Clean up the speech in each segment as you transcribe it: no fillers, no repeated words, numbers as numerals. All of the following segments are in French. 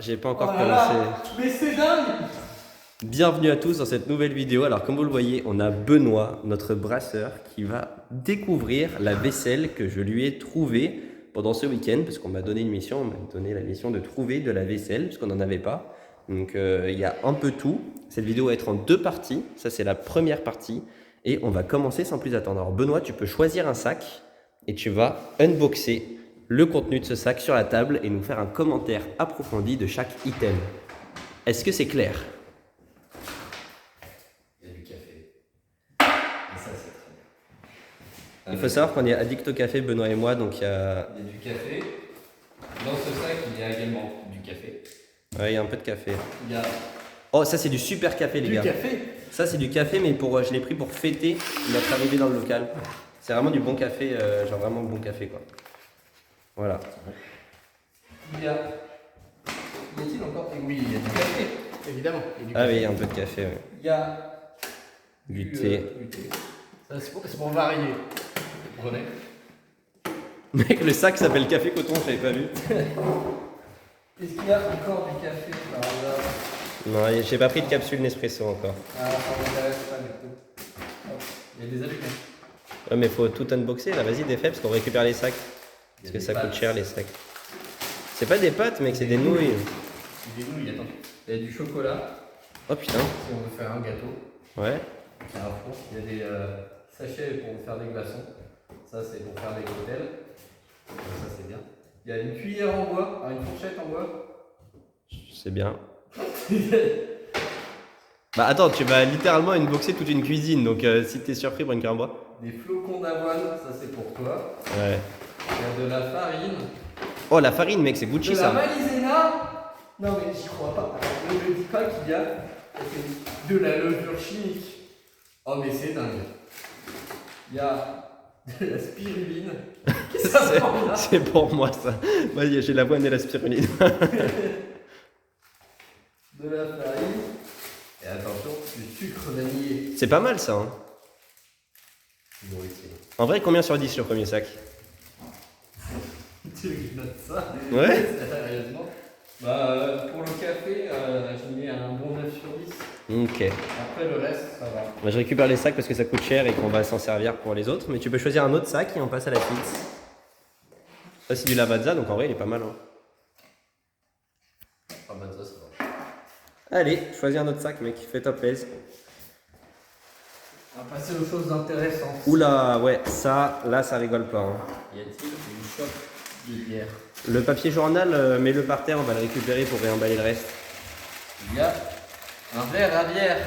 j'ai pas encore Oh là là, commencé. mais c'est dingue! Bienvenue à tous dans cette nouvelle vidéo. Alors comme vous le voyez, on a Benoît, notre brasseur, qui va découvrir la vaisselle que je lui ai trouvée pendant ce week-end, parce qu'on m'a donné une mission, on m'a donné la mission de trouver de la vaisselle, parce qu'on n'en avait pas. Donc il y a un peu tout. Cette vidéo va être en deux parties. Ça c'est la première partie. Et on va commencer sans plus attendre. Alors Benoît, tu peux choisir un sac et tu vas unboxer le contenu de ce sac sur la table et nous faire un commentaire approfondi de chaque item. Est-ce que c'est clair ? Il y a du café. Et ça, c'est très bien. Il faut savoir qu'on est addict au café, Benoît et moi, donc il y a... Il y a du café. Dans ce sac, il y a également du café. Ouais, il y a un peu de café. Il y a Oh, ça c'est du super café, les du gars. café. Ça c'est du café, mais je l'ai pris pour fêter notre arrivée dans le local. C'est vraiment du bon café, genre vraiment bon café, quoi. Voilà. Il y a... Y a-t-il encore... Oui, il y a du café, évidemment. Il y a du Ah café. oui, il y a un peu de café, ouais. Il y a Du thé. du thé. Ça, c'est pour varier. Prenez. Mec, le sac s'appelle café coton, j'avais pas vu. Est-ce qu'il y a encore du café par hasard? Non, j'ai pas pris de capsule Nespresso encore. Ah, ça m'intéresse pas du coup. Hop, il y a des allumettes. Ouais, mais faut tout unboxer là, vas-y, défais, parce qu'on récupère les sacs. Il y Parce a que des ça coûte pâtes. cher les sacs. C'est pas des pâtes, mec, c'est des nouilles. Des nouilles, attends. Il y a du chocolat, Oh putain. si on veut faire un gâteau. Ouais. C'est un four. Il y a des sachets pour faire des glaçons. Ça, c'est pour faire des cocktails. Ça, c'est bien. Il y a une cuillère en bois, une fourchette en bois. C'est bien. Bah attends, tu vas littéralement unboxer toute une cuisine, donc si t'es surpris, prends une cuillère en bois. Des flocons d'avoine, ça c'est pour toi. Ouais. Il y a de la farine. Oh, la farine, mec, c'est Gucci De la ça. maïzena. Non mais j'y crois pas. Ne me dis pas qu'il y a de la levure chimique. Oh mais c'est dingue. Il y a de la spiruline. Ça C'est- prend là. C'est pour moi ça. Vas-y, j'ai l'avoine et la spiruline. De la farine. Et attention, du sucre vanillé. C'est pas mal ça. Hein. Bon, ici. En vrai, combien sur 10 le premier sac? Tu notes ça? Ouais. Sérieusement. Bah, pour le café, je mets un bon 9 sur 10. Ok. Après le reste, ça va. Bah, je récupère les sacs parce que ça coûte cher et qu'on va s'en servir pour les autres. Mais tu peux choisir un autre sac et on passe à la suite. Ça, c'est du Lavazza, donc en vrai, il est pas mal. Hein. Ah bah ça va. Allez, choisis un autre sac, mec. Fais-toi plaisir. On va passer aux choses intéressantes. Oula, ouais, ça, là, ça rigole pas. Hein. Y a-t-il une chope de bière? Le papier journal, mets-le par terre, on va le récupérer pour réemballer le reste. Il y a un verre à bière.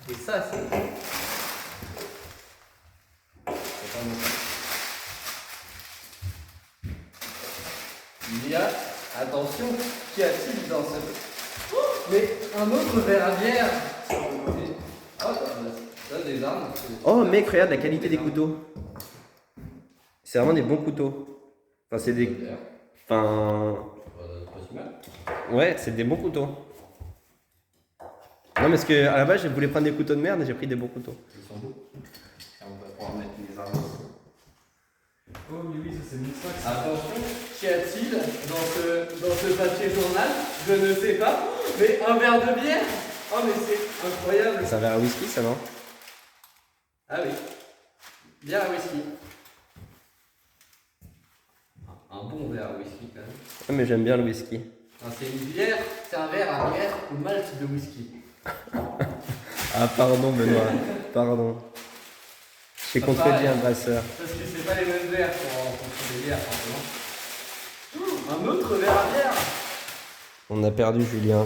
Et ça, c'est pas bon. Il y a, attention, qu'y a-t-il dans ce... Oh, mais un autre verre à bière. Oh, t'as des armes. Oh, mec, regarde la qualité des couteaux. C'est vraiment des bons couteaux. Enfin, c'est des. Enfin. Pas si mal. Ouais, c'est des bons couteaux. Non, parce que à la base, je voulais prendre des couteaux de merde et j'ai pris des bons couteaux. Ils sont beaux. On va pouvoir mettre les armes. Oh mais oui, ça c'est 1500. Attention, qu'y a-t-il dans ce papier journal? Je ne sais pas, mais un verre de bière? Oh mais c'est incroyable. C'est un verre à whisky, ça, non? Ah oui, bière à whisky. Un bon verre à whisky quand même. Ouais, mais j'aime bien le whisky. Ah, c'est une bière, c'est un verre à bière au malt de whisky. Ah, pardon, Benoît. Pardon. J'ai Pas contredit pareil. un brasseur. Parce que c'est pas les mêmes verres pour des bières forcément. Un autre verre à bière. On a perdu Julien,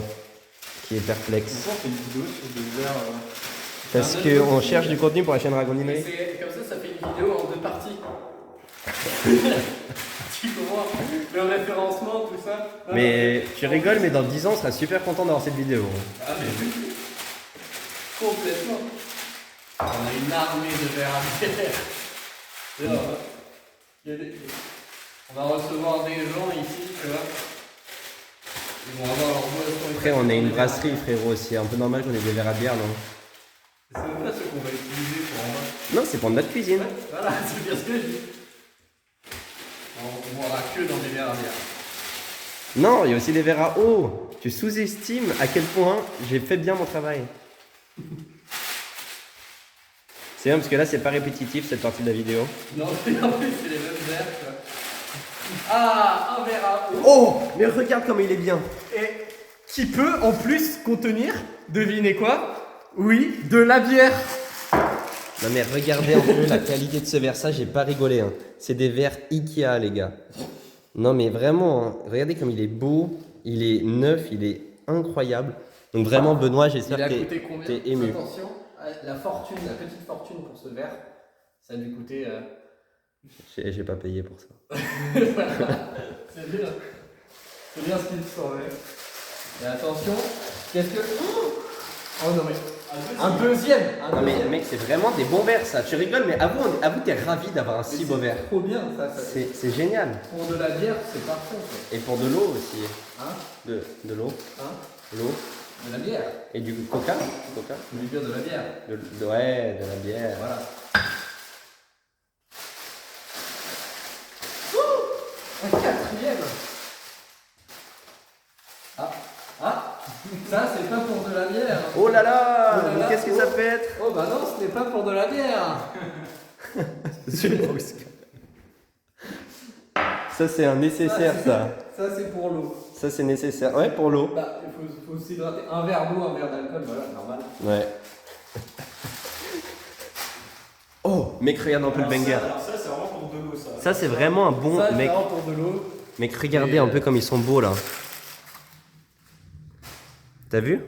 qui est perplexe. Pourquoi on fait une vidéo sur des verres Parce Un autre qu'on cherche du contenu pour la chaîne Et Ragondinnerie. c'est comme ça fait une vidéo en deux parties. Tu comprends? Le référencement, tout ça. Non, Mais non, tu rigoles, mais dans 10 ans, on sera super content d'avoir cette vidéo. Ah mais oui. Complètement. On a une armée de verres à bière. D'ailleurs, il y a on va recevoir des gens ici, tu vois. Ils vont avoir leur boisson. Après, on a une brasserie, frérot. C'est un peu normal qu'on ait des verres à bière, non? C'est même pas ce qu'on va utiliser pour en bas. Non, c'est pour notre cuisine. Ouais, voilà, c'est bien ce que je dis. On boira que dans des verres à bière. Non, il y a aussi des verres à eau. Tu sous-estimes à quel point j'ai fait bien mon travail. C'est bien parce que là, c'est pas répétitif cette partie de la vidéo. Non, mais en plus, c'est les mêmes verres, quoi. Ah, un verre à eau. Oh, mais regarde comme il est bien. Et qui peut en plus contenir, devinez quoi? Oui, de la bière. Non mais regardez un peu la qualité de ce verre, ça j'ai pas rigolé. Hein. C'est des verres Ikea les gars. Non mais vraiment, hein. Regardez comme il est beau, il est neuf, il est incroyable. Donc vraiment Benoît, Il j'espère a que coûté combien? t'es ému. Attention, la fortune, la petite fortune pour ce verre, ça a dû coûter... J'ai pas payé pour ça. C'est bien. C'est bien ce qu'il saurait. Et attention, qu'est-ce que... Oh non mais... Un deuxième. Non mais mec, c'est vraiment des bons verres ça. Tu rigoles mais avoue t'es ravi d'avoir un si beau verre. C'est trop bien ça. C'est génial. Pour de la bière, c'est parfait. Quoi. Et pour de l'eau aussi. Hein? De l'eau. Hein? L'eau. De la bière. Et du coca. Coca. Je veux dire de la bière. Ouais, de la bière. Voilà. Un quatrième. Ah, ça c'est pas pour de la bière. Oh là là, Oh là là. qu'est-ce que ça peut être? Oh bah non, ce n'est pas pour de la bière. Ça c'est un nécessaire ça. Ça c'est pour l'eau. Ça c'est nécessaire. Ouais pour l'eau. Bah, il faut s'hydrater. Un verre d'eau, un verre d'alcool, voilà, normal. Ouais. Oh, mec regarde un peu le banger. Alors ça, c'est vraiment pour de l'eau, ça. Ça c'est vraiment un bon Ça, c'est mec. vraiment pour de l'eau. Mec regardez un peu comme ils sont beaux là. T'as vu?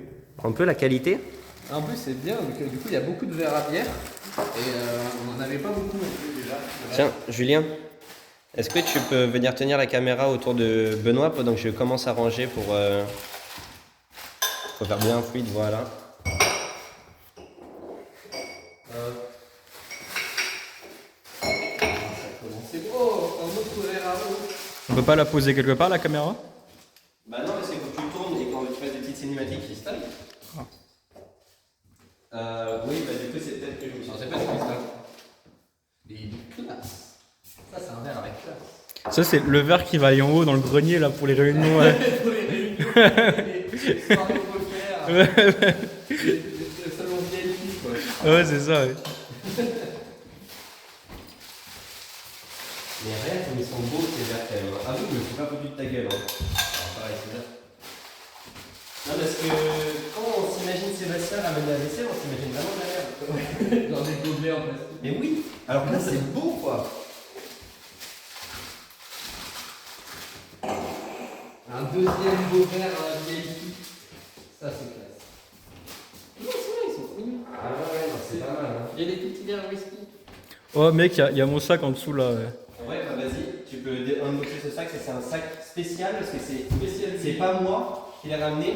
Un peu la qualité? En plus, c'est bien, vu que du coup, il y a beaucoup de verres à bière. Et on n'en avait pas beaucoup non plus déjà. Tiens, Julien, est-ce que tu peux venir tenir la caméra autour de Benoît pendant que je commence à ranger pour faire bien fluide, voilà. C'est beau, un autre verre à eau. On peut pas la poser quelque part, la caméra? Bah non, mais c'est quand tu tournes et quand tu fais des petites cinématiques qui se tapent. Oui, bah du coup, c'est peut-être que je me suis. Non, c'est pas du cristal. Il est classe. Ça, c'est un verre avec classe. Ça, c'est le verre qui va aller en haut dans le grenier, là, pour les réunions. Ouais. Pour les réunions, les soirées au poker, le salon VIP, quoi. Ouais, c'est ça, ouais. Mais regarde comme ils sont beaux ces verres quand même. Ah oui, mais c'est pas foutu de ta gueule. Hein. Pareil, c'est bien. Non, parce que quand on s'imagine Sébastien ramener la vaisselle, on s'imagine vraiment de la merde. Dans des gobelets en plastique. Mais oui, alors que là c'est beau quoi. Un deuxième beau verre VIP. Ça, c'est classe. Non, c'est vrai, ils sont trop mignons. Ah ouais, non, c'est pas mal. Hein. Il y a des petits verres whisky. Oh, mec, il y a mon sac en dessous, là. Ouais. Ouais, bah vas-y, tu peux unboxer ce sac, ça c'est un sac spécial parce que c'est pas moi qui l'ai ramené,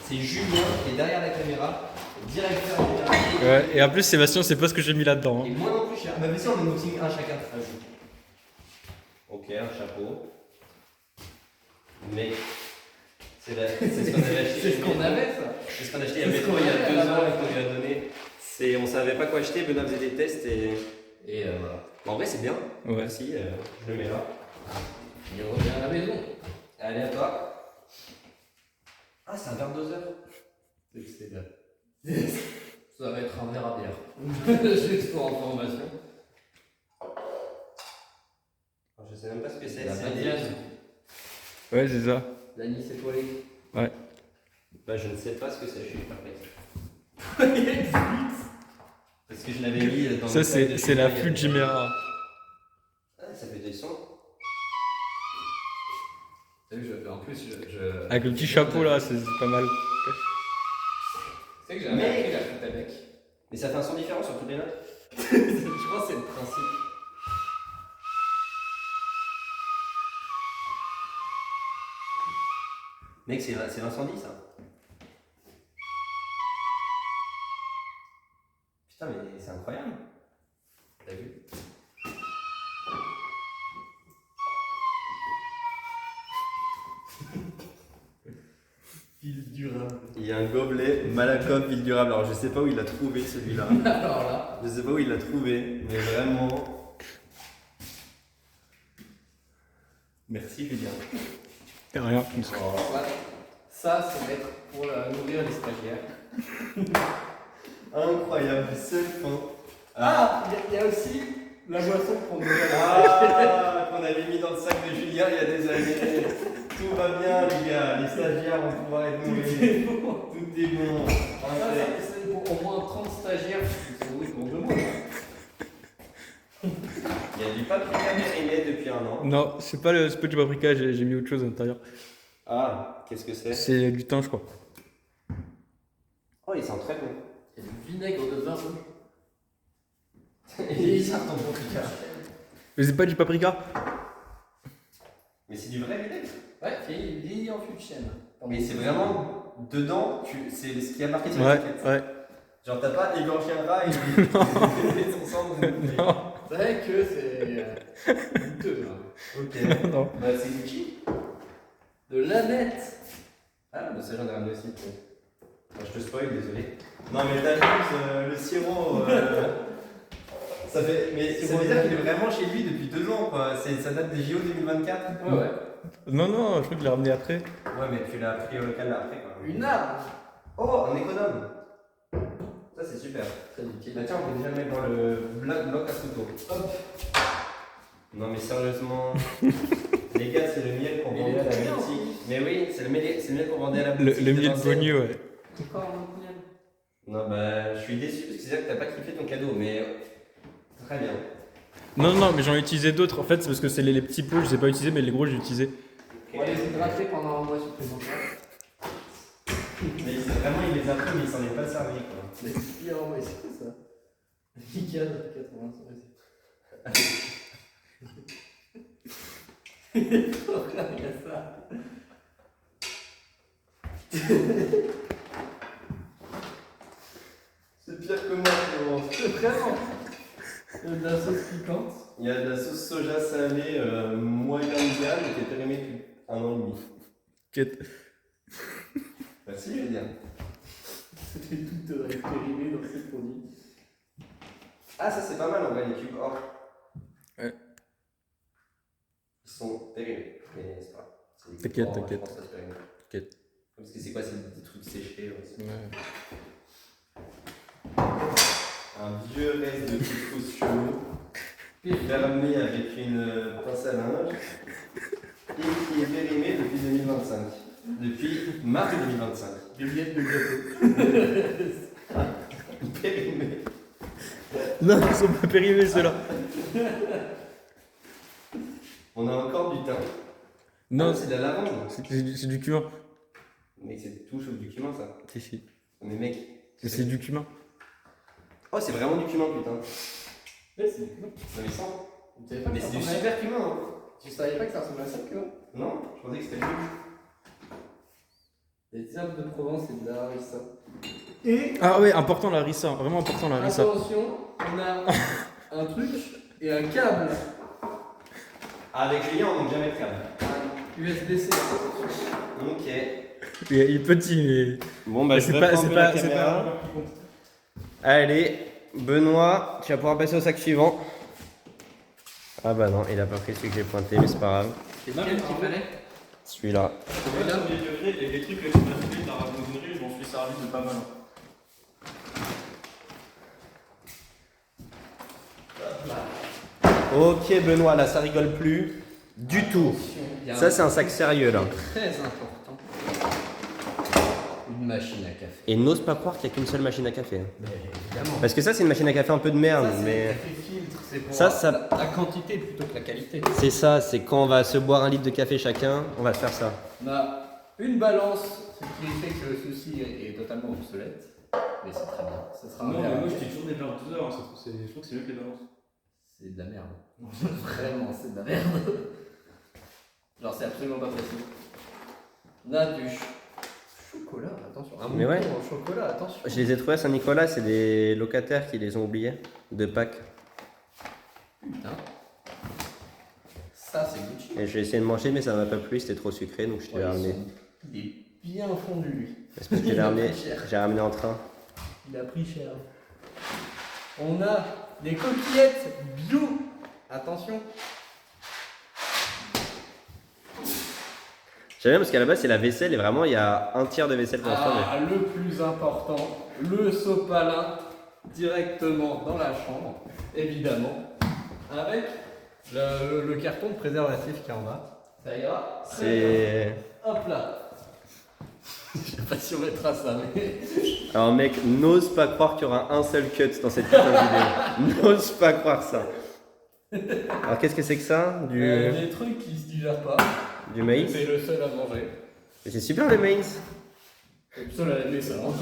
c'est Julien qui est derrière la caméra, directeur général. Ouais, et en plus, Sébastien, c'est pas ce que j'ai mis là-dedans. Et Hein. moi non plus, cher. Bah vas-y, on unboxing un chacun. Vas-y. Ok, un chapeau. Mec, c'est ce qu'on avait acheté. C'est ce qu'on avait, ça. C'est ce qu'on a acheté il y a métro il y a 2 ans et qu'on lui a donné. On savait pas quoi acheter, Benoît faisait des tests et voilà. Bon, en vrai, c'est bien. Ouais. Merci, je le mets là. Il revient à la maison. Allez, à toi. Ah, c'est un verre doseur. C'est bien. Ça va être un verre à bière. Juste pour information. Alors, je sais même pas ce que c'est. La c'est badiane. Ouais, c'est ça. L'anis étoilé. Ouais. Bah, je ne sais pas ce que c'est, je suis perplexe. Parce que je l'avais mis dans Ça, le sac de c'est la Julien, il y avait- Fujimera. Ah, ça fait des sons. T'as vu, en plus, je... Avec le petit chapeau, là, c'est pas mal. Tu sais que j'avais appris la flûte avec. Mais ça fait un son différent sur toutes les notes. Je pense que c'est le principe. Mec, c'est l'incendie ça. Putain, mais c'est incroyable. T'as vu? Fil durable. Il y a un gobelet Malakoff ville durable. Alors, je sais pas où il l'a trouvé celui-là. Alors là. Je sais pas où il l'a trouvé, mais vraiment. Merci Julien. Rien. Voilà. Ça, ça va être pour nourrir les stagiaires. Incroyable, seul fond. Ah, il y a aussi la boisson qu'on nous a Ah, qu'on avait mis dans le sac de Julien il y a des années. Tout va bien, les gars. Les stagiaires vont pouvoir être nourris. Tout est bon. C'est pour au moins 30 stagiaires qui sont nourris pour 2 mois. Il y a du paprika périmé depuis un an. Non, c'est pas du paprika, j'ai mis autre chose à l'intérieur. Ah, qu'est-ce que c'est? C'est du thym, je crois. Oh, il sent très bon. Il y a du vinaigre de vin rouge. Et il sort ton paprika. Mais c'est pas du paprika? Mais c'est du vrai vinaigre. Ouais, il est en fût de chêne. Mais c'est vraiment dedans, c'est ce qui a marqué sur Ouais, l'étiquette. ouais. Genre t'as pas égorgé un rat et son sang. Non. C'est vrai que c'est goûteux. Hein. Ok. Non. Bah c'est Gucci. De l'aneth. Ah, bah ça j'en ai ramené aussi. Enfin, je te spoil, désolé. Non mais t'as juste le sirop. Ça fait. Mais ça veut dire qu'il est vraiment chez lui depuis 2 ans quoi. Ça date des JO 2024. Ouais. Non, non, je crois que je l'ai ramené après. Ouais mais tu l'as pris au local après quoi. Une arme. Oh, un économe. Ça c'est super. Très utile. Bah tiens, on peut déjà le mettre dans le bloc à couteau. Hop. Non mais sérieusement, les gars, c'est le miel qu'on Mais vendait il est à la très bien, boutique. Mais oui, c'est le miel qu'on vendait à la boutique. Le miel d'ancienne. bognu, ouais. Encore un miel. Non bah, je suis déçu parce que c'est-à-dire que t'as pas kiffé ton cadeau, mais très bien. Non, non, mais j'en ai utilisé d'autres. En fait, c'est parce que c'est les petits pots, je les ai pas utilisés, mais les gros, j'ai utilisé. On va les hydrater pendant un mois supplémentaire. Mais vraiment, il les a pris, mais il s'en est pas servi quoi. Mais il y a un mois, c'est quoi ça Nickel, 80. Regarde, il y a ça. C'est pire que moi, Florence. Vraiment. Il y a de la sauce piquante. Il y a de la sauce soja salée moyen de gamme qui est périmée depuis 1 an et demi. Quête. Merci, je veux dire. C'était tout périmé dans ces produits. Ah, ça c'est pas mal en vrai, les cubes or. Ouais. Ils sont périmés, mais c'est pas grave. C'est des T'inquiète, cubes or, t'inquiète. je pense que ça se périme. T'inquiète. Parce que c'est quoi, c'est des trucs séchés aussi. Ouais. Un vieux reste de couscous chelou, fermé avec une pince à linge, et qui est périmé depuis 2025. Depuis mars 2025. Des miettes de gâteau. Périmé. Non, ils sont pas périmés ceux-là. On a encore du thym. Non, Ah, c'est de la lavande. c'est du cumin. Mais c'est tout sauf du cumin ça. Si, si. Mais mec. C'est du cumin. Oh, c'est vraiment du cumin putain. Ouais, c'est. Non mais sans. Tu savais pas Mais que ça c'est du ressemblait- super cumin hein. Tu savais pas que ça ressemblait à ça, que Non, je pensais que c'était le Des herbes de Provence et de la harissa. Et Ah ouais, important la harissa. Vraiment important la harissa. attention, on a un truc et un câble. Avec Julien, on manque jamais de câble. Un USB-C. Ok. Il est petit, mais. Bon Mais c'est pas. C'est pas. Allez, Benoît, tu vas pouvoir passer au sac suivant. Ah bah non, il a pas pris celui que j'ai pointé, mais c'est pas grave. C'est lequel qu'il fallait Celui-là. Celui-là. Les trucs que tu m'as fait de la raconterie, je m'en suis servi de pas mal. Ok Benoît, là ça rigole plus du tout. Il y a Ça c'est un sac sérieux là. très important. Une machine à café. Et n'ose pas croire qu'il n'y a qu'une seule machine à café. hein. Mais évidemment. Parce que ça c'est une machine à café un peu de merde, Ça, c'est mais le café filtre, c'est pour Ça- la quantité plutôt que la qualité. c'est ça, c'est quand on va se boire un litre de café chacun, on va se faire ça. On a une balance, ce qui fait que ceci est totalement obsolète. Mais c'est très bien. Ça sera un verre. j'étais toujours des balances 2 heures, je trouve que c'est mieux que les balances. C'est de la merde. Vraiment, c'est de la merde. Genre, c'est absolument pas précis. On a du chocolat, attention. Un Mais ouais. mouton au chocolat, attention. Je les ai trouvés à Saint-Nicolas, c'est des locataires qui les ont oubliés de Pâques. Putain. Ça, c'est Gucci. Et j'ai essayé de manger, mais ça m'a pas plu, c'était trop sucré, donc je te l'ai ramené. Il est bien fondu, lui. C'est parce que Il a j'ai pris cher. ramené en train. Il a pris cher. On a des coquillettes bio. Attention. J'aime bien parce qu'à la base, c'est la vaisselle et vraiment, il y a un tiers de vaisselle qu'on va faire. Ah, le plus important, le sopalin directement dans la chambre, évidemment, avec le carton de préservatif qu'il y a en bas. Ça ira. C'est. Hop là. Je sais pas si on mettra ça, mais. Alors, mec, n'ose pas croire qu'il y aura un seul cut dans cette putain de vidéo. N'ose pas croire ça. Alors, qu'est-ce que c'est que ça? Des trucs qui se digèrent pas. Du maïs? C'est le seul à manger. Mais c'est super le maïs. C'est le seul à aimer ça. Hein.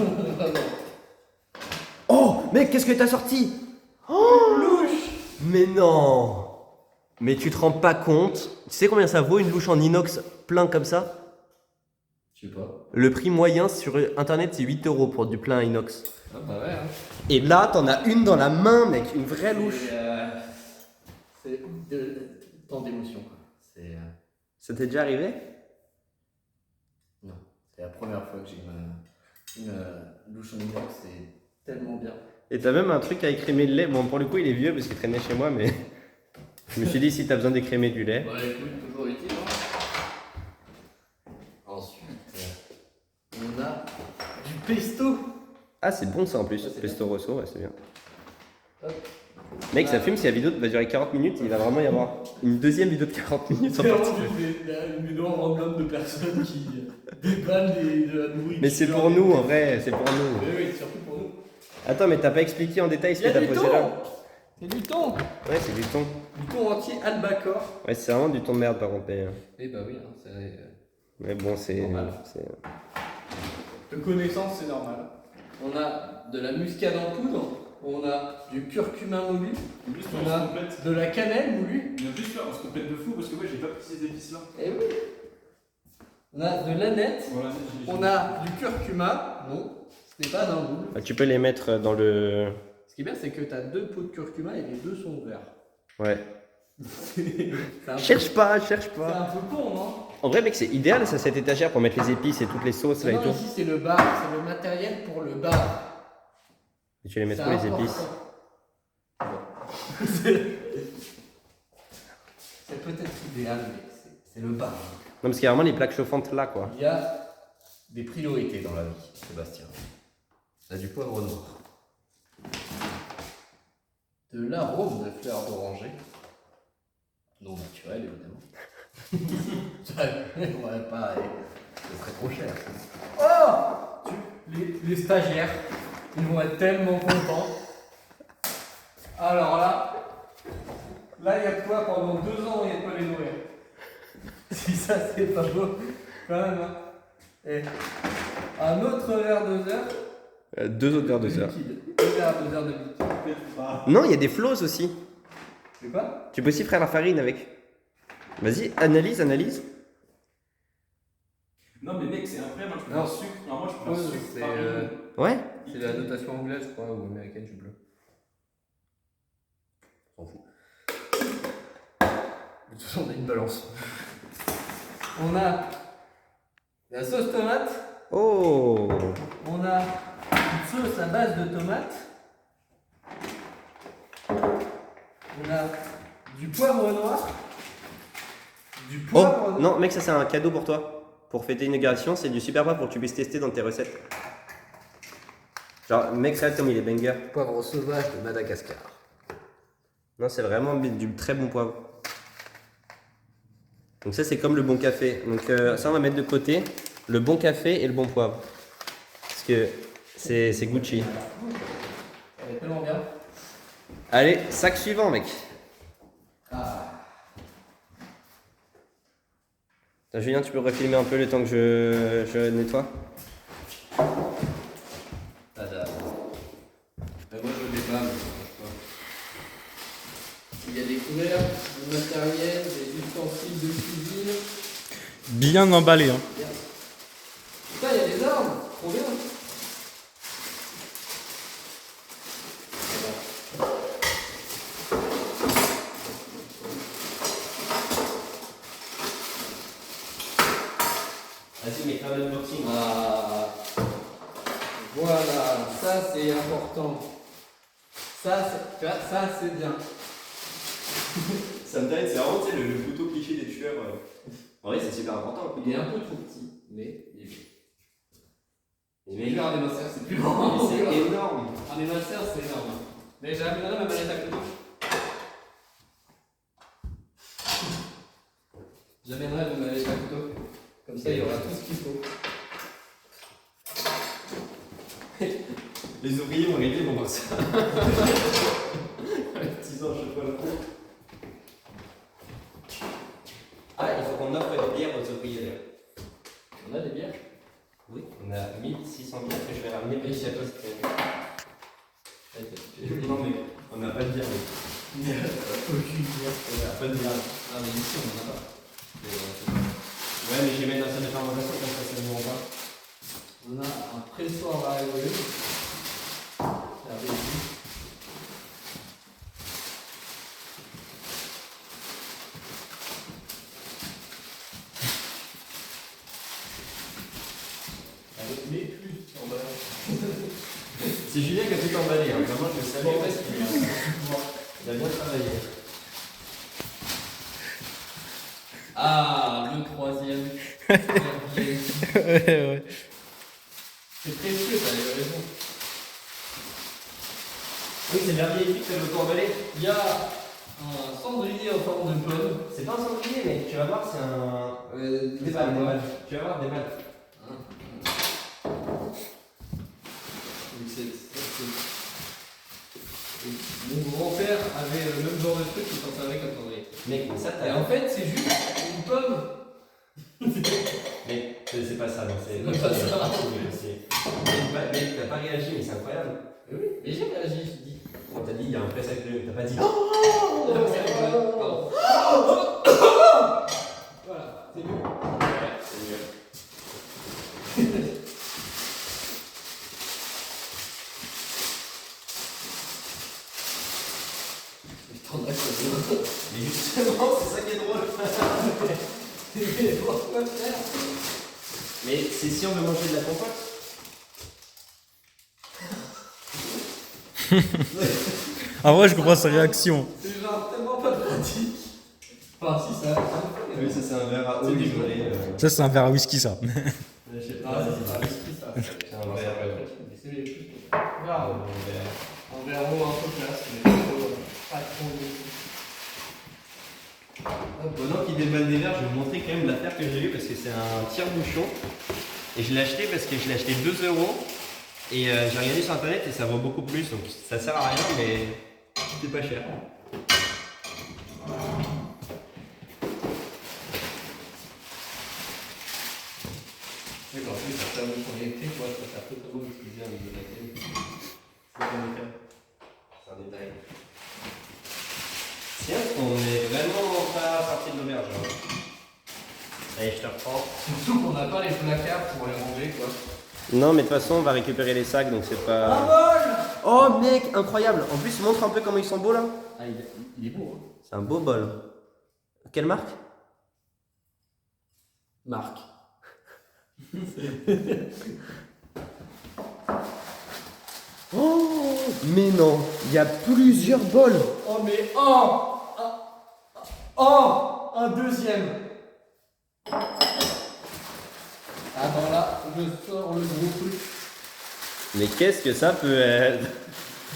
Oh, mec, qu'est-ce que t'as sorti? Oh, louche! Mais non! Mais tu te rends pas compte? Tu sais combien ça vaut une louche en inox plein comme ça? Je sais pas. Le prix moyen sur internet, c'est 8 € pour du plein inox. Ah bah ouais. Hein. Et là, t'en as une dans la main, mec, une vraie louche. C'est tant d'émotion quoi. C'est. Ça t'est déjà arrivé? Non. C'est la première fois que j'ai une louche en inox. C'est tellement bien. Et t'as même un truc à écrémer le lait. Bon, pour le coup, il est vieux parce qu'il traînait chez moi, mais je me suis dit, si t'as besoin d'écrémer du lait. Bah écoute, toujours utile. Hein. Ensuite, on a du pesto. Ah, c'est bon ça en plus. Ouais, c'est Pesto rosso, ouais, c'est bien. Hop. Mec, ça fume, si la vidéo va durer 40 minutes, il va vraiment y avoir une deuxième vidéo de 40 minutes en C'est partie. vraiment une vidéo random de personnes qui déballent de la nourriture. Mais c'est pour nous en vrai, c'est pour nous. Oui, oui, surtout pour nous. Attends, mais t'as pas expliqué en détail ce Il y que a t'as du posé thon. là? C'est du thon. Ouais, c'est du thon. Du thon entier albacore. Ouais, c'est vraiment du thon de merde par contre. Eh bah oui, hein, c'est. Mais bon, c'est. Normal. De connaissance, c'est normal. On a de la muscade en poudre. On a du curcuma moulu. Juste On a de la cannelle moulue. On a juste faire, on se complète de fou parce que moi j'ai pas pris ces épices là. Eh oui. On a de l'aneth. Voilà, On a du curcuma. Non, ce n'est pas un boule. Ah, tu peux les mettre dans le. Ce qui est bien, c'est que tu as 2 pots de curcuma et les 2 sont ouverts. Ouais. C'est un peu- Cherche pas, cherche c'est pas. un peu con, non? En vrai, mec, c'est idéal ça, cette étagère pour mettre les épices et toutes les sauces là et Non, tout. ici c'est le bar, c'est le matériel pour le bar. Et tu les mets C'est trop les important. épices. C'est peut-être idéal, mais c'est le bar. Non, parce qu'il y a vraiment les plaques chauffantes là quoi. Il y a des priorités dans la vie, Sébastien. Il y a du poivre noir. De l'arôme de fleurs d'oranger. Non naturel, évidemment. Ouais, pas, c'est très trop cher. Oh les stagiaires, ils vont être tellement contents. Alors là, il y a de quoi pendant 2 ans, il y a de quoi les nourrir. Si ça, c'est pas beau, quand même. Hein. Et un autre verre de heures. 2 autres verres de ça. Liquide. 2 verres de heures de liquide. Non, il y a des flows aussi. C'est quoi? Tu peux aussi frire la farine avec. Vas-y, analyse. Non mais mec, c'est incroyable, je Non. prends sucre. Non, moi je prends sucre. C'est farine. Ouais. la notation anglaise, je crois, ou américaine, je sais plus. On s'en fout. De toute façon, on a une balance. On a la sauce tomate. Oh. On a une sauce à base de tomates. On a du poivre noir. Du Oh. poivre noir. Non, mec, ça c'est un cadeau pour toi. Pour fêter l'inauguration, c'est du super poivre pour que tu puisses tester dans tes recettes. Genre, mec, regarde comme il est banger. Poivre sauvage de Madagascar. Non, c'est vraiment du très bon poivre. Donc ça, c'est comme le bon café. Donc ça, on va mettre de côté le bon café et le bon poivre. Parce que c'est Gucci. Elle est tellement bien. Allez, sac suivant, mec. Ah. Attends, Julien, tu peux refilmer un peu le temps que je nettoie? Tada. Mais moi je ne l'ai pas, mais ça marche pas. Il y a des couverts, du matériel, des ustensiles de cuisine. Bien emballé, hein. Putain, il y a des armes, trop bien. Vas-y, mais fais un unboxing. Ah. Voilà, ça c'est important. Ça, tu vois, ça c'est bien. Ça me t'arrête, c'est vraiment le couteau cliché des tueurs. En vrai, c'est super important. Il est un peu trop petit, mais il est bien. Mais Je vais faire des masseurs, c'est plus grand. c'est énorme. Ah, mes masseurs, c'est énorme. Mais j'ai amélioré ma manette à couteau. J'amènerai ma manette à couteau. Comme ça, il y aura tout ce qu'il faut. Les ouvriers vont arriver, vont voir ça. Les petits anges chocolat. Ah, il faut qu'on offre des bières aux ouvriers d'ailleurs. On a des bières? Oui, on a 1600 bières que je vais ramener petit à petit. Non, mais on n'a pas de bière. Aucune bière. On n'a pas de bière. Ah, mais ici, on n'en a pas. Ouais, mais je les mets dans la salle de fermentation comme ça ne mourra pas. On a un pressoir à évoluer. Regardez ici. Avec mes plus en bas. C'est Julien qui a tout emballé, hein. Vraiment je le savais Bon, parce reste qu'il plus. il a bien travaillé. Ah, le troisième. Ouais. C'est précieux, t'as raison. Oui, c'est le verbier épique que l'auto emballé. Il y a un cendrier en forme de pomme. C'est pas un cendrier, mais tu vas voir, c'est un. Des balles, balles, des moi. balles. Tu vas voir des balles. Mon grand-père avait le même genre de truc qui s'en servait comme cendrier. Mec, mais ça Et t'as. en fait, c'est juste une pomme. Mais c'est pas ça, non, c'est. C'est pas ça. Mec, t'as pas réagi, mais c'est incroyable. Mais oui, mais j'ai réagi, je dis. On t'a dit, il y a un press avec le. T'as pas dit. Pardon. Voilà, c'est mieux. Ouais, c'est mieux. Mais justement, c'est ça qui est drôle. Pourquoi faire? Mais c'est si on veut manger de la compote. En vrai, je comprends sa réaction. C'est genre tellement pas pratique. Enfin, si ça. Oui, ça c'est un verre à eau C'est du isolé. Ça, c'est un verre à whisky, ça. Je sais Ah, pas, c'est pas risqué ça. c'est un verre. Mais c'est les plus. Regarde. Un Un verre haut un peu classe, mais pas trop. Pendant qu'il déballe des verres, je vais vous montrer quand même l'affaire que j'ai eue parce que c'est un tire-bouchon. Et je l'ai acheté parce que je l'ai acheté 2 €. Et j'ai regardé sur internet et ça vaut beaucoup plus. Donc ça sert à rien, mais c'est pas cher. C'est qu'en plus, ça fait un bouchon électrique, moi, ça sert totalement utilisé avec de la télé. C'est pas le cas. C'est un détail. Tiens, on est vraiment pas sorti de l'auberge. Hein. Allez, je te reprends. Surtout qu'on n'a pas les placards pour les ranger, quoi. Non, mais de toute façon, on va récupérer les sacs donc c'est Un pas. bol! Oh mec, incroyable! En plus, montre un peu comment ils sont beaux là. Ah, il est beau, hein. C'est un beau bol. Quelle marque? Marc. Oh, mais non, il y a plusieurs bols. Oh, mais un deuxième. Ah, ben là, je sors le gros truc. Mais qu'est-ce que ça peut être?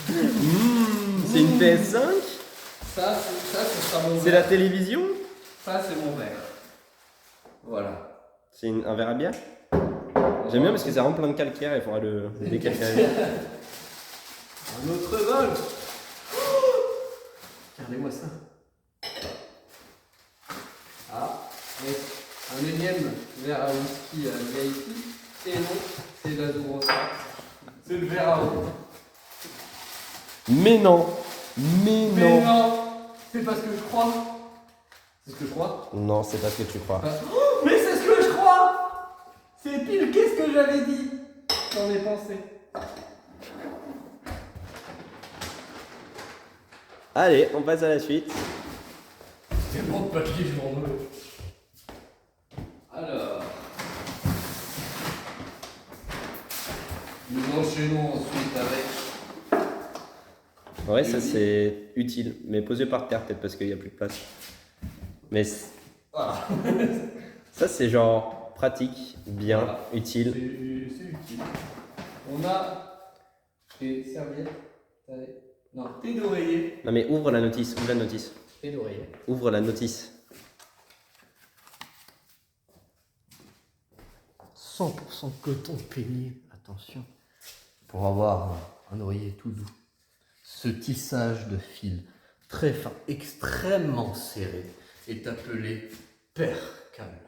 C'est une PS5? Ça, ce sera mon C'est la verre. télévision? Ça, c'est mon verre. Voilà. C'est un verre à bière? J'aime bien parce que ça rend plein de calcaire et il faudra le décalcarer. Un autre bol. Regardez-moi ça. Ah, et un énième verre à whisky à VIP. Et non, c'est la Zourosa. C'est le verre à eau. Mais non! Mais Mais non! non, c'est parce que je crois. C'est ce que je crois. Non, c'est pas ce que tu crois. Oh, mais c'est ce que je crois. C'est pile qu'est-ce que j'avais dit. J'en ai pensé. Allez, on passe à la suite. C'est bon de papier, je m'en veux. Alors. Nous enchaînons ensuite avec. Ouais, ça c'est utile. Mais posé par terre peut-être parce qu'il n'y a plus de place. Mais Voilà. Ça, c'est genre pratique, bien, Voilà. utile. C'est utile. On a des serviettes. Allez. Non, thé d'oreiller. Non, mais ouvre la notice, ouvre la notice. Thé d'oreiller. Ouvre la notice. 100% coton peigné, attention. Pour avoir un oreiller tout doux. Ce tissage de fil très fin, extrêmement serré, est appelé percale.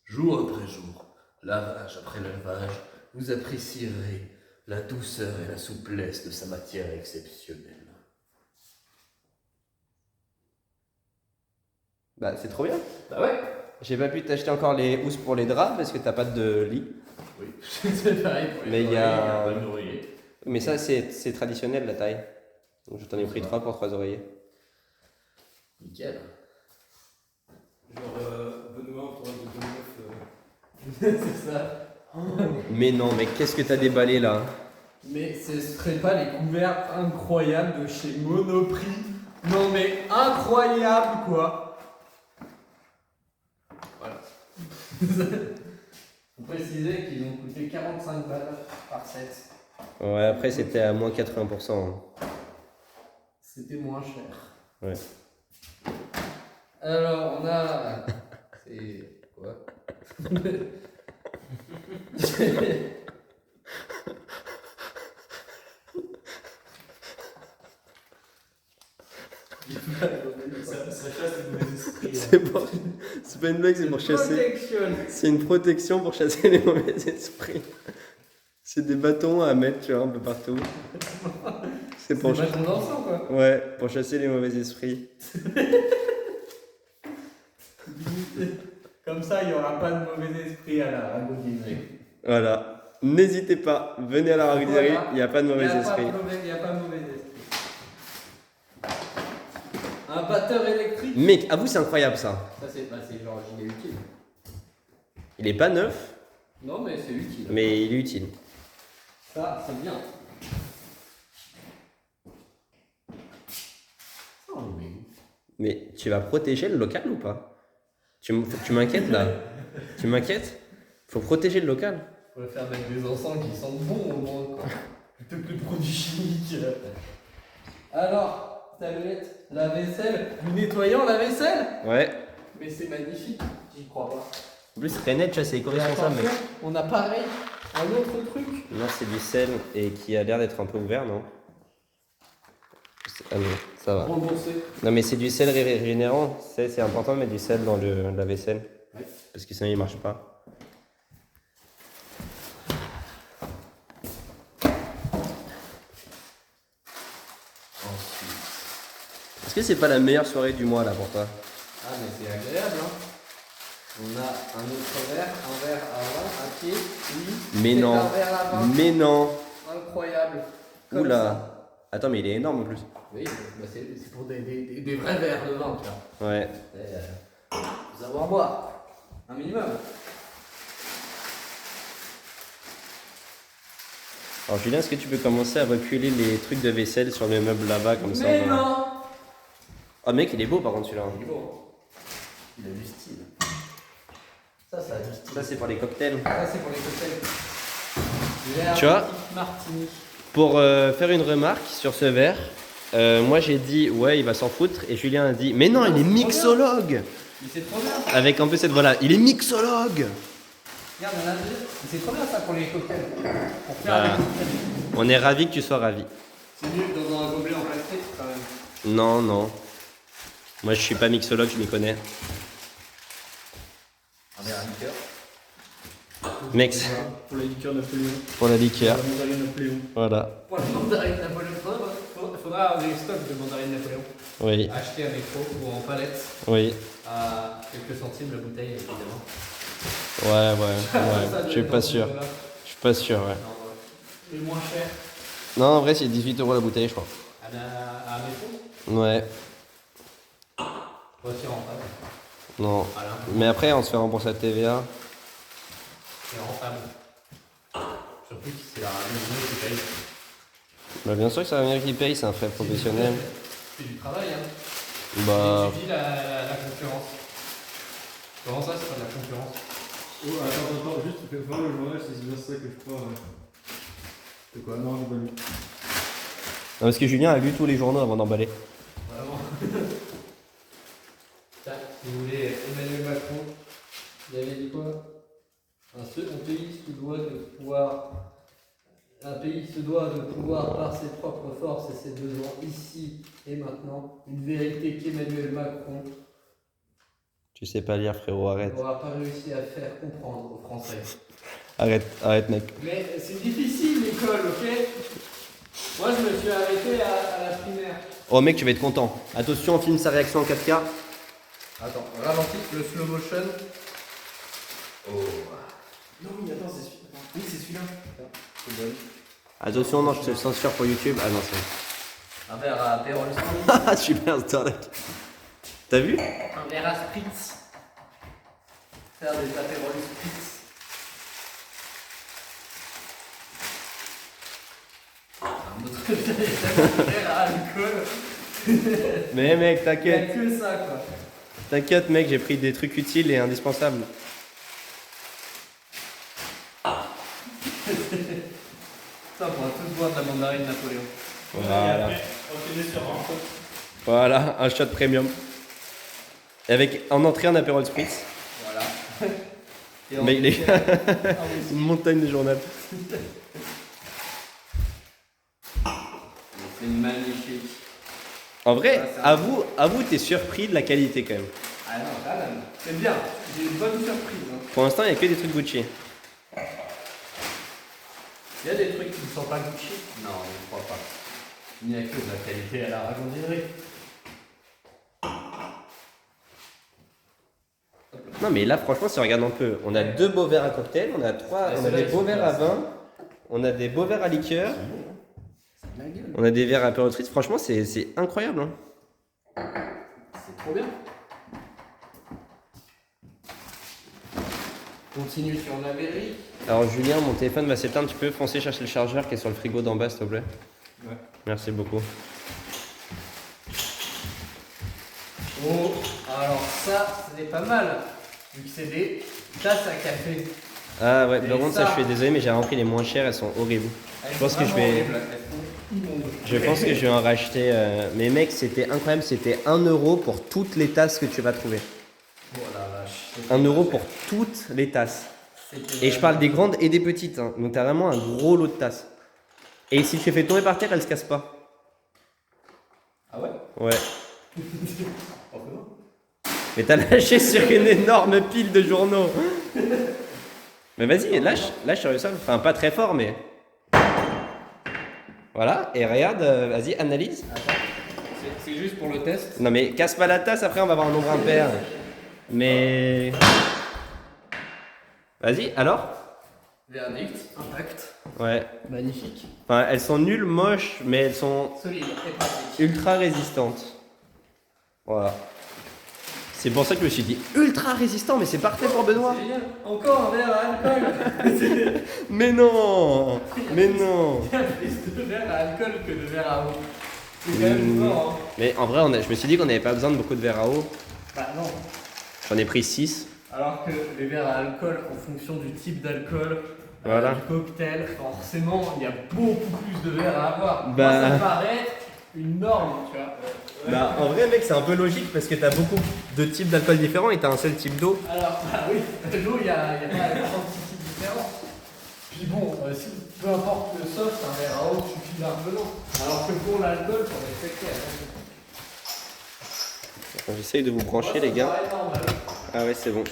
Jour après jour, lavage après lavage, vous apprécierez la douceur et la souplesse de sa matière exceptionnelle. Bah, c'est trop bien. Bah ouais. J'ai pas pu t'acheter encore les housses pour les draps parce que t'as pas de lit. Oui, c'est pareil pour les Mais il y a- oreillers, un bon oreiller. Mais ça, c'est traditionnel la taille. Donc je t'en ai pris 3 pour 3 oreillers. Nickel. Genre, Benoît, on pourrait C'est ça. Mais non, mais qu'est-ce que t'as déballé là? Mais ce serait pas les couverts incroyables de chez Monoprix? Non mais incroyable quoi. Voilà. Faut préciser qu'ils ont coûté 45 balles par set. Ouais, après c'était à moins 80%. Hein. C'était moins cher. Ouais. Alors on a... C'est... Quoi? Ça chasse les mauvais esprits. C'est pas une blague, c'est pour chasser. Protection. C'est une protection pour chasser les mauvais esprits. C'est des bâtons à mettre, tu vois, un peu partout. C'est pour, C'est pas ton dansant quoi. ouais, pour chasser les mauvais esprits. Comme ça, il n'y aura pas de mauvais esprit à la ragodinerie. Voilà. N'hésitez pas, venez à la ragodinerie, Voilà. il n'y a pas de mauvais esprits. Il n'y a pas de mauvais esprit. Un batteur électrique. Mec, avoue, c'est incroyable ça. Ça, c'est genre gilet utile. Il est pas neuf, Non, mais c'est utile. mais il est utile. Ça, c'est bien. Oh, oui. Mais tu vas protéger le local ou pas? Tu m'inquiètes là. Tu m'inquiètes? Faut protéger le local. On va faire mettre des encens qui sentent bon au moins, quoi. Plutôt que de produits chimiques. Alors, tablette, la vaisselle, du nettoyant la vaisselle. Ouais. Mais c'est magnifique, j'y crois pas. En plus, c'est très net, tu vois, c'est éco-responsable. Attention, on a pareil, un autre truc. Non, c'est du sel et qui a l'air d'être un peu ouvert, non? Ah non, ça va. Remboursé. Non, mais c'est du sel régénérant. C'est important de mettre du sel dans la vaisselle. Ouais. Parce que sinon, il marche pas. Ensuite. Est-ce que c'est pas la meilleure soirée du mois là pour toi? Ah, mais c'est agréable, hein. On a un autre verre, un verre avant, à pied, oui. Mais C'est non. un verre à vin. Mais non. Incroyable. Comme Oula. ça. Attends, mais il est énorme en plus. Oui, bah c'est pour des vrais verres de vin, tu vois. Ouais. Vous avoir boire. Un minimum. Alors Julien, est-ce que tu peux commencer à reculer les trucs de vaisselle sur le meuble là-bas comme ça? Mais on va- non. Ah mec, il est beau par contre celui-là. Il est beau. Il a du style. Ça a du style. Ça c'est pour les cocktails. Ça, c'est pour les cocktails. Tu vois Martini. Pour faire une remarque sur ce verre, moi j'ai dit ouais il va s'en foutre et Julien a dit mais non il est mixologue. Mais c'est trop bien. Avec un peu cette voix là, il est mixologue. Regarde, on a deux. Mais c'est trop bien ça pour les cocktails. Pour faire Bah. des cocktails. On est ravis que tu sois ravi. C'est mieux que dans un gobelet en plastique quand même. Non, non. Moi je suis pas mixologue, je m'y connais. Un verre à liqueur. Mec, Pour la liqueur Napoléon. pour la liqueur. La mandarine Napoléon. Voilà. Pour la mandarine Napoléon. Faudra des stocks de mandarine Napoléon. Oui, Acheter à métro ou en palette oui. à quelques centimes la bouteille évidemment. Ouais, Ça je suis doit pas être sûr. dans ce Je suis pas sûr, ouais. là. Et moins cher Non, en vrai c'est 18 € la bouteille, je crois. à métro. Ouais, Voici rentable. non. Voilà. Mais après on se fait rembourser la TVA. C'est rentable. Surtout si c'est la maison qui paye. Bah bien sûr que c'est la meilleure qui paye, c'est un frais professionnel. C'est du travail, hein. Bah Tu vis la concurrence. Comment ça, c'est pas de la concurrence? Oh, attends, juste fais voir le journal, c'est bien ça que je crois. C'est quoi? Non, j'ai pas lu. Non, parce que Julien a lu tous les journaux avant d'emballer. Vraiment. Tiens, si vous voulez, Emmanuel Macron, il avait dit quoi? Un pays se doit de pouvoir par ses propres forces et ses besoins ici et maintenant. Une vérité qu'Emmanuel Macron Tu sais pas lire, frérot, arrête. n'aura pas réussi à faire comprendre aux Français. Arrête, mec. Mais c'est difficile l'école, ok? Moi je me suis arrêté à la primaire. Oh, mec, tu vas être content. Attention, on filme sa réaction en 4K. Attends, ralentis le slow motion. Oh. Non, oui, attends, c'est celui-là. Oui, c'est celui-là. C'est bon. Attention, non, je te le censure pour YouTube. Ah non, c'est Un verre à apérol Ah, super, Starlet. T'as vu? Un verre à spritz. Faire des apérols spritz. Un autre verre à alcool. Mais mec, Il n'y a t'inquiète. que ça quoi. T'inquiète, mec, j'ai pris des trucs utiles et indispensables. Ça, on pourra tous boire de la mandarine Napoléon. Voilà. Enchaîner sur un. Voilà, un shot premium. Et avec en entrée un apérol spritz. Voilà. Et Mais il est Ah oui, une montagne de journal. c'est magnifique. En vrai, Ouais, c'est un- avoue, t'es surpris de la qualité quand même. Ah non, quand même. C'est bien. J'ai une bonne surprise. Hein. Pour l'instant, il n'y a que des trucs Gucci. Il y a des trucs qui ne sont pas Gucci. Non, je ne crois pas. Il n'y a que de la qualité à la ragondinerie. Non, mais là, franchement, si on regarde un peu, on a 2 beaux verres à cocktail, on a Ouais, des ceux-là, beaux ils sont verres à classe. vin, on a des beaux verres à liqueur, C'est de la gueule. on a des verres à apéro spritz. Franchement, c'est incroyable. Hein. C'est trop bien. Continue sur la mairie. Alors, Julien, mon téléphone va s'éteindre. Tu peux foncer chercher le chargeur qui est sur le frigo d'en bas, s'il te plaît? Ouais. Merci beaucoup. Oh, alors ça, c'est pas mal. Vu que c'est des tasses à café. Ah ouais, Et par contre, ça, ça- je suis désolé, mais j'ai repris les moins chères, elles sont horribles. Elles pense sont que je vraiment vais- horribles, elles sont immondes. Je pense que je vais en racheter. Mais mec, c'était incroyable, c'était 1 euro pour toutes les tasses que tu vas trouver. Oh la vache. 1 euro pour toutes les tasses. C'était Et je parle des grandes et des petites. Hein. Donc t'as vraiment un gros lot de tasses. Et si tu les fais tomber par terre, elles se cassent pas. Ah ouais? Ouais. Oh, comment? Mais t'as lâché sur une énorme pile de journaux. Mais vas-y, lâche sur le sol. Enfin, pas très fort, mais. Voilà, et regarde, vas-y, analyse. Attends. C'est juste pour le test. Non, mais casse pas la tasse, après on va avoir un nombre impair. Mais. Vas-y, alors? Verdict, impact. Ouais. Magnifique. Enfin, elles sont nulles, moches, mais elles sont Solide et pratique. ultra résistantes. Voilà. C'est pour ça que je me suis dit ultra résistant, mais c'est parfait pour Benoît. C'est génial. Encore un verre à alcool. Mais non, mais non. Il y a plus de verre à alcool que de verre à eau. C'est quand même fort. Hein. Mais en vrai, je me suis dit qu'on n'avait pas besoin de beaucoup de verres à eau. Bah non. J'en ai pris 6. Alors que les verres à alcool, en fonction du type d'alcool, Voilà. du cocktail, forcément, il y a beaucoup plus de verres à avoir. Bah. Moi, ça paraît être une norme, tu vois. Bah, en vrai, mec, c'est un peu logique parce que t'as beaucoup de types d'alcool différents et t'as un seul type d'eau. Alors, bah oui, l'eau, il y a pas 36 types différents. Puis bon, si, peu importe le sauce, un verre à eau suffit largement. Alors que pour l'alcool, faut respecter. J'essaye de vous brancher, les gars. Ça paraît normal. Ah ouais, c'est bon.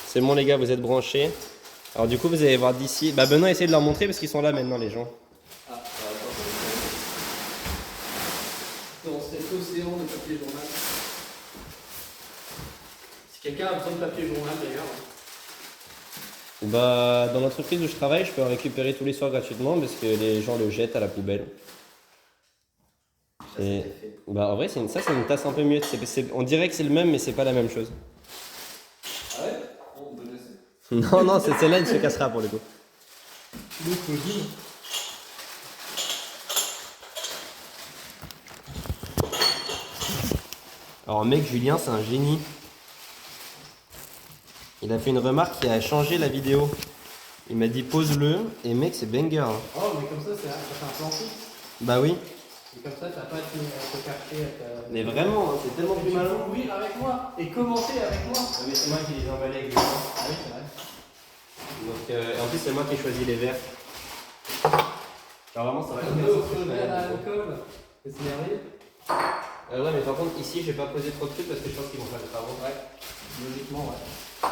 C'est bon, les gars, vous êtes branchés. Alors, du coup, vous allez voir d'ici. Bah, Benoît, essayez de leur montrer parce qu'ils sont là maintenant, les gens. Ah, attends. Dans cet océan de papier journal. Si quelqu'un a besoin de papier journal d'ailleurs. Bah, dans l'entreprise où je travaille, je peux en récupérer tous les soirs gratuitement parce que les gens le jettent à la poubelle. Et, bah, en vrai, ça, c'est une tasse un peu mieux. On dirait que c'est le même, mais c'est pas la même chose. Ah ouais? Bon, bon essai. Non, non, c'est celle-là, il se cassera pour le coup. Alors mec, Julien, c'est un génie. Il a fait une remarque qui a changé la vidéo. Il m'a dit pose-le et mec, c'est banger. Hein. Oh, mais comme ça fait un plan fixe. Bah oui. Et comme ça, t'as pas à te cacher. Mais vraiment, hein, c'est tellement plus Tu malin. peux ouvrir avec moi et commenter avec moi. Ah, mais c'est moi qui les ai emballés avec des verres. Ah oui, c'est vrai. Donc, en plus, c'est moi qui ai choisi les verres. Alors vraiment, ça va être D'autres verres à alcool. C'est merveilleux. Ouais, mais par contre, ici, j'ai pas posé trop de trucs parce que je pense qu'ils vont faire des travaux. Ouais. Logiquement, ouais.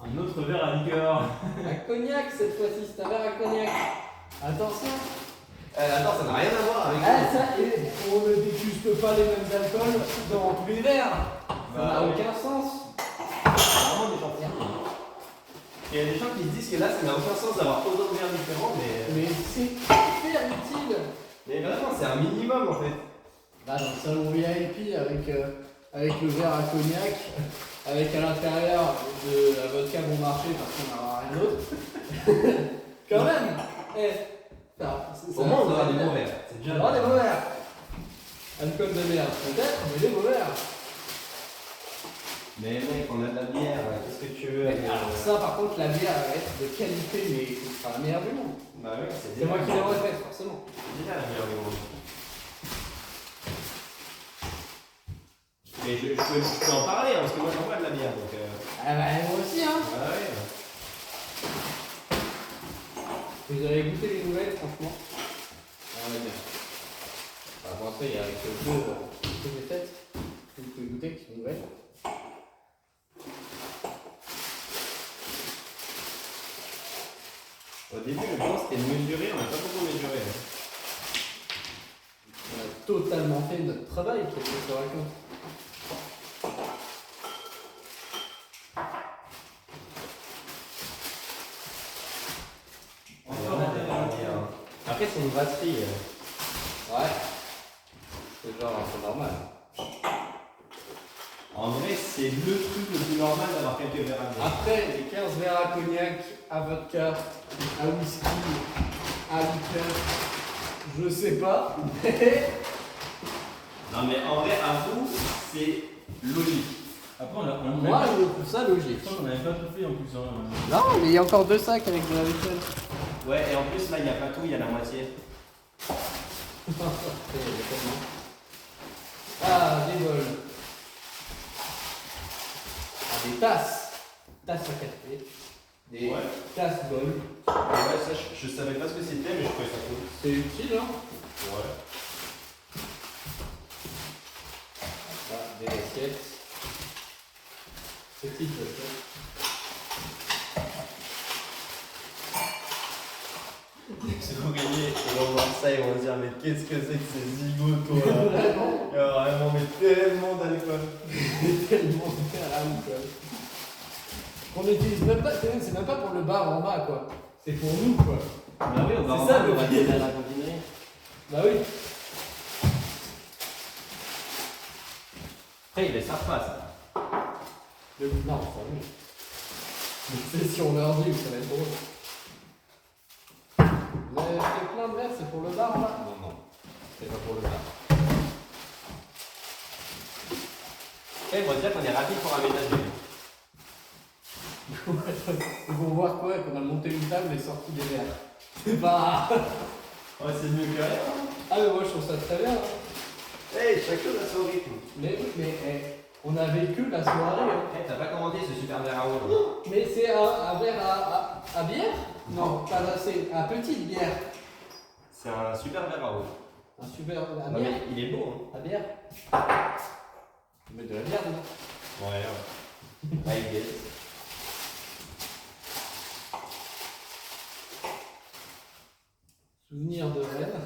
Un autre verre à liqueur. Un cognac cette fois-ci, c'est un verre à cognac. Attention. Attends, ça n'a rien à voir avec Ah, ça, et on ne déguste pas les mêmes alcools dans tous les verres. Ça n'a aucun sens. vraiment des gens. Il y a des gens qui se disent que là, ça n'a aucun sens d'avoir autant de verres différents, Mais c'est hyper utile. mais vraiment, c'est un minimum en fait. Là, dans le salon VIP avec le verre à cognac, avec à l'intérieur de la vodka bon marché parce qu'on n'aura rien d'autre. Quand même. Au moins, on aura des bons verres. C'est On déjà aura des beaux verres. Alcool de merde, peut-être, mais des beaux verres. Mais mec, on a de la bière, qu'est-ce que tu veux avec Alors ça, par contre, la bière va être de qualité, mais ce sera la meilleure du monde. Bah oui, C'est moi qui l'aurais fait, forcément. C'est déjà la bière du monde. Mais je peux en parler, hein, parce que moi j'en bois de la bière, donc... Ah bah, moi aussi, hein. Ah ouais. Vous avez goûté les nouvelles, franchement. On va bien. Enfin, pour l'instant, il y a avec le jeu que j'ai fait. Vous pouvez goûter, qui sont nouvelles. Au début, le plan c'était de mesurer, on n'a pas beaucoup mesuré. Hein. On a totalement fait notre travail, qu'est-ce que ça raconte. Après, c'est une brasserie. Ouais. C'est genre un peu normal. En vrai, c'est le truc le plus normal d'avoir quelques verres à bière. Après, les 15 verres à cognac, à vodka, à whisky, à liqueur, je sais pas. Non, mais en vrai, à vous, c'est logique. Après, on a Moi, je trouve ça logique. on n'avait pas tout fait en plus. Hein. Non, mais il y a encore 2 sacs avec de la vaisselle. Ouais, et en plus, là, il n'y a pas tout, il y a la moitié. Ah, des bols. Ah, des tasses. Tasses à café. Des Ouais. tasses bols. Ouais, ça, je savais pas ce que c'était, mais je trouvais ça cool. C'est utile, hein. Ouais. Ah, des assiettes. Petites assiettes. C'est ouvriers, ils vont voir ça, ils vont se dire, mais qu'est-ce que c'est que ces zigotos là? Il y a vraiment mais tellement d'alcool. Tellement de à l'alcool. On n'utilise même pas, c'est même pas pour le bar en bas, quoi. C'est pour nous, quoi. Bah oui, on va C'est ça, le va pire. aller à la cantinerie. Bah oui. Après, ils les savent pas, ça. Non, ça oui. Mais c'est si on leur dit, ça va être drôle. Vous avez fait plein de verres, c'est pour le bar, là? Non, non. C'est pas pour le bar. Après, ils vont dire qu'on est rapide pour aménager. Ils vont voir quoi? Qu'on a monté une table et sorti des verres. C'est pas... Ouais, c'est mieux que rien. Ah mais moi je trouve ça très bien. Hein. Hey, chaque chose a son rythme. Mais oui, mais on a vécu la soirée. Hein. Hey, t'as pas commandé ce super verre à eau. Mais c'est un verre à bière? Non, pas assez. À petite bière. C'est un super verre à eau. Un super à Non, bière. mais il est beau, À bière. Mais de la bière dedans. hein. Ouais, ouais. I guess. Souvenir de Rennes.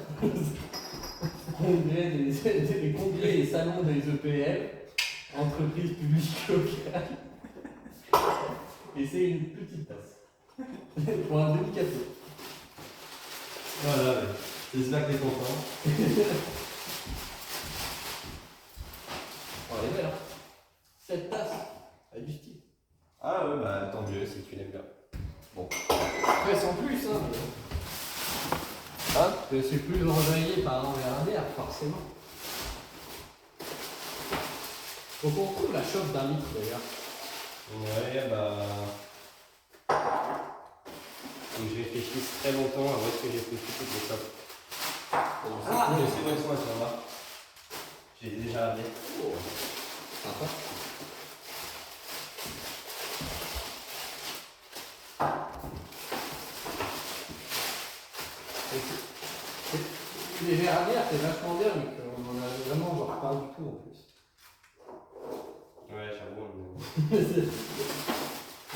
Congrès les congrès et salons des EPL, entreprises publiques locales. Et c'est une petite tasse. Pour un demi-café. Voilà, j'espère que t'es content. Oh, elle est belle, hein. Cette tasse, elle a du style. Ah ouais, bah tant mieux si tu l'aimes bien. Bon. Après, sans plus, hein. Hein? je suis plus enjaillé par un verre à bière, forcément. Donc on trouve la chope d'un litre d'ailleurs. Ouais, bah. Faut que je réfléchisse très longtemps à où est-ce que j'ai foutu toutes les chopes. Ah, c'est bon, ça va. J'ai déjà ramené. Oh, sympa. Les verres à bière, c'est vachement bien, mais on en a vraiment genre pas du tout en plus. Ouais, j'avoue.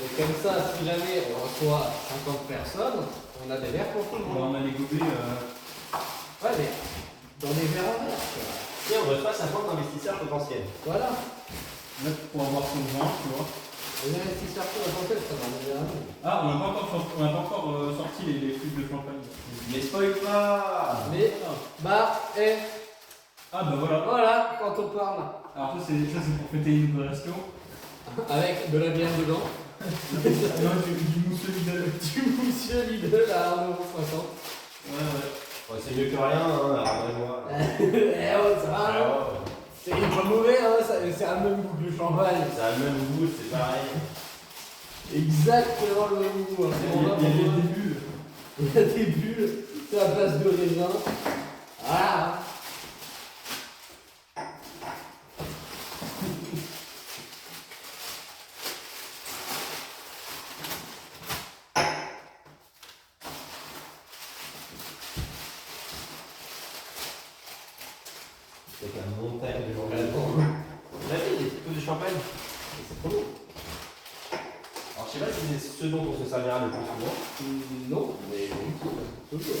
Et comme ça, si jamais on reçoit 50 personnes, on a des verres pour tout le monde. On a les gobelets. Ouais, mais dans des verres en verre. Si on reçoit 50 investisseurs potentiels. Voilà. Là, pour avoir son vin, tu vois. Les investisseurs potentiels, ça va nous dire. Ah, on n'a pas encore sorti les flûtes de champagne. Mais spoil pas. Mais, bah, Ah, bah voilà. voilà, quand on parle Alors, ça, c'est pour fêter l'inauguration. avec de la bière dedans, Non, du mousseux Lidl. du monsieur Lidl à 1,60 €. Ouais. Ouais, c'est mieux que rien, hein, moi. Eh ouais, ça va, hein. C'est pas mauvais, hein, c'est un même goût que le champagne. Ça a le même goût, c'est pareil. Exactement le même goût. Hein. Il y a des bulles. Il y a des bulles, c'est la place de raisin. Voilà. C'est la montagne de champagne. Vous avez des petits pots de champagne? C'est trop bon. Alors, je sais pas si c'est ce dont on se servira le plus souvent. Non, mais toujours.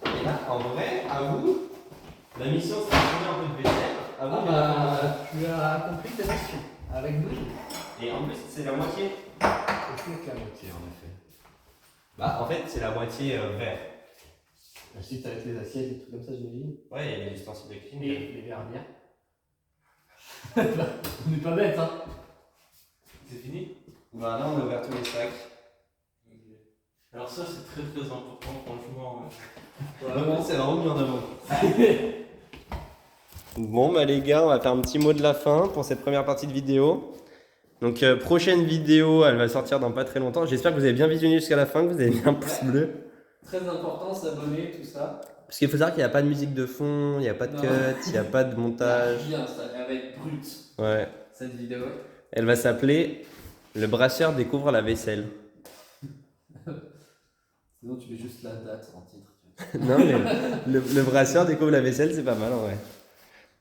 Et là, en vrai, à vous, la mission c'est de tourner un peu de vaisselle. À vous, Ah bah, tu as accompli ta mission. Avec nous. et en plus, c'est la moitié. C'est plus que la moitié, en effet. Bah, en fait, c'est la moitié vert. Ensuite, avec les assiettes et tout comme ça, j'imagine. Ouais, il y a les ustensiles de cuisine. Et les verres à bière. On n'est pas bête, hein. C'est fini? Bah, là, on a ouvert tous les sacs. Alors, ça, c'est très très important, franchement. Vraiment, c'est vraiment bien d'abord. Bon, bah, les gars, on va faire un petit mot de la fin pour cette première partie de vidéo. Donc, prochaine vidéo, elle va sortir dans pas très longtemps. J'espère que vous avez bien visionné jusqu'à la fin, que vous avez mis un pouce bleu. Très important, s'abonner, tout ça. Parce qu'il faut savoir qu'il n'y a pas de musique de fond, il n'y a pas de Non. cut, il n'y a pas de montage. Bien, ça, elle va être brute, Ouais. cette vidéo. Elle va s'appeler Le brasseur découvre la vaisselle. Sinon, tu mets juste la date en titre. Non, mais le brasseur découvre la vaisselle, c'est pas mal en vrai.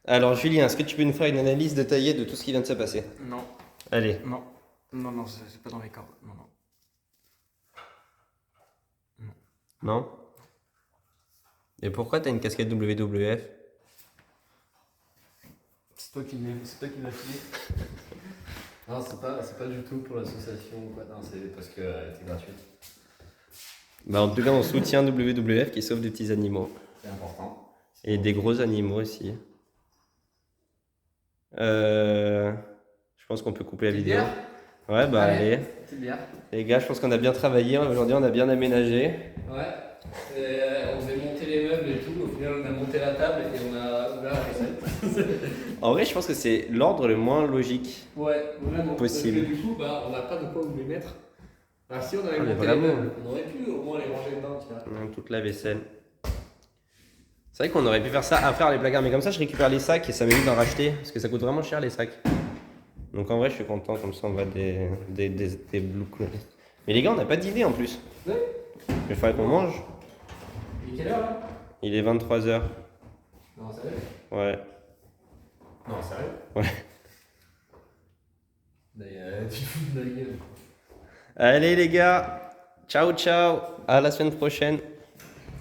Alors, Julien, est-ce que tu peux nous faire une analyse détaillée de tout ce qui vient de se passer? Non, Allez. non, non, c'est pas dans mes cordes. Non, non. Non? Et pourquoi t'as une casquette WWF? C'est toi qui l'as filé. Non, c'est pas du tout pour l'association ou quoi. Non, c'est parce qu'elle était gratuite. Bah, en tout cas, on soutient WWF qui sauve des petits animaux. C'est important. Et des gros animaux aussi. Je pense qu'on peut couper la Petite vidéo. bière. Ouais, bah allez. C'est bien. Les gars, je pense qu'on a bien travaillé. Aujourd'hui, on a bien aménagé. Ouais. On devait monter les meubles et tout. Au final, on a monté la table et on a ouvert la vaisselle. En vrai, je pense que c'est l'ordre le moins logique. Ouais, vraiment. Possible. Parce que du coup, bah, on n'a pas de quoi où les mettre. Alors, si on avait Ah, mais monté vraiment. les meubles, on aurait pu au moins les ranger dedans, tu vois. Toute la vaisselle. C'est vrai qu'on aurait pu faire ça à faire les placards, mais comme ça, je récupère les sacs et ça m'évite d'en racheter parce que ça coûte vraiment cher les sacs. Donc en vrai, je suis content, comme ça, on va des blue cool. Mais les gars, on n'a pas d'idée en plus. Ouais. Il faudrait qu'on mange. Il est quelle heure là? Il est 23h. Non, sérieux? Ouais. Non, sérieux? Ouais. Tu fous de ma gueule. Allez les gars, ciao ciao, à la semaine prochaine.